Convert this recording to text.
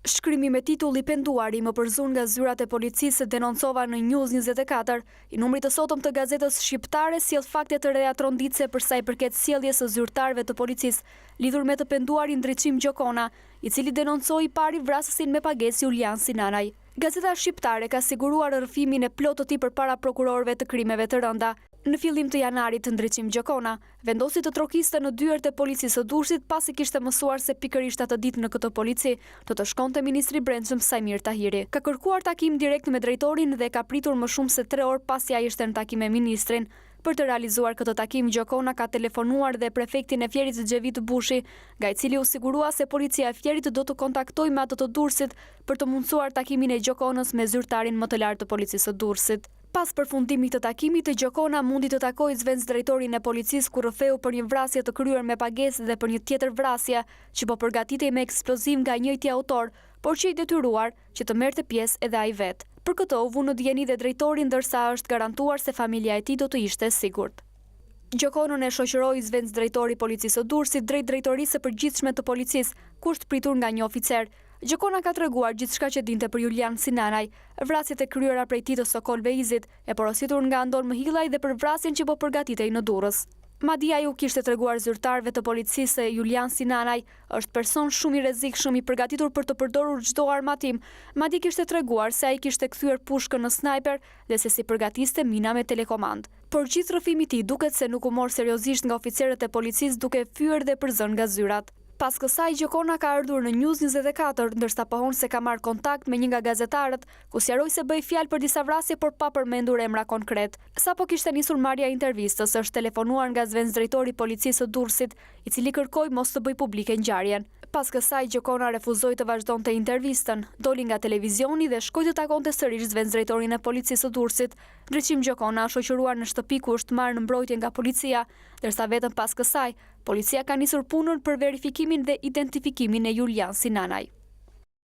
Shkrimi me titull I penduari më përzun nga zyrat e policisë denoncova në News 24, I numri të sotëm të gazetës shqiptare sjell fakte të reja tronditse për sa I përket sjelljes së zyrtarëve të policisë lidhur me të penduarin Ndriçim Gjokona, I cili denoncoi pari vrasësin me pagesë Julian Sinanaj. Gazeta shqiptare ka siguruar rrëfimin e plotë të tij përpara prokurorëve të krimeve të rënda. Në fillim të janarit Ndriçim Gjokona vendosi të trokiste në dyert e policisë së Durrësit pasi kishte mësuar se pikërisht atë ditë në këtë polici të shkonte ministri I Brendshëm Sajmir Tahiri. Ka kërkuar takim direkt me drejtorin dhe ka pritur më shumë se 3 orë pasi ai ishte në takim me ministrin. Për të realizuar këtë takim, Gjokona ka telefonuar dhe prefektin e Fierit Xhevit Bushi, nga I cili u sigurua se policia e Fierit do të kontaktojë me atë të Durrësit për të mundësuar takimin e Gjokonës me zyrtarin më të lartë të policisë së Durrësit. Pas përfundimit të takimit, Gjokona mundi të takojë zvenc drejtorin e policisë kur rrëfeu për një vrasje të kryer me pagesë dhe për një tjetër vrasje që po përgatitej me eksploziv nga njëjti autor, por që I detyruar që të merrte pjesë edhe ai vetë. Për këtë u vu në dieni dhe drejtori ndërsa është garantuar se familja e tij do të ishte e sigurt. Gjokonën e shoqëroi zvenc drejtori I policisë së Durrësit drejt drejtorisë së përgjithshme të policisë, kusht pritur nga një oficer. Gjokona ka treguar gjithçka që dinte për Julian Sinanaj, vrasjet e kryera prej tij të Sokol Veizit, e porositur nga Andon Mhillaj dhe për vrasjen që po përgatitej në Durrës. Madje ai u kishte treguar zyrtarëve të policisë se Julian Sinanaj është person shumë I rrezikshëm I përgatitur për të përdorur çdo armatim, madje kishte treguar se ai kishte kthyer pushkën në snajper dhe se si përgatiste mina me telekomand. Por gjithë rrëfimi I tij duket se nuk u mor seriozisht nga oficerët e policisë duke fyer dhe përzën nga zyrat. Pas kësaj, Gjokona ka ardhur në News 24, ndërsa pohon se ka marrë kontakt me një nga gazetarët, ku sqaroi se bëi fjalë për disa vrasje por pa përmendur emra konkret. Sapo kishte nisur marrja e intervistës, është telefonuar nga zvenc drejtori I policisë së Durrësit, I cili kërkoi mos të bëj publike ngjarjen. Pas kësaj, Gjokona refuzoi të vazhdonte intervistën, doli nga televizioni dhe shkoi të takonte sërish zvenc drejtorin e policisë së Durrësit. Ndriçim Gjokona është shoqëruar në shtëpi ku është marrë në mbrojtje nga policia, ndërsa vetëm pas kësaj, policia ka nisur punën për verifikimin dhe identifikimin e Julian Sinanaj.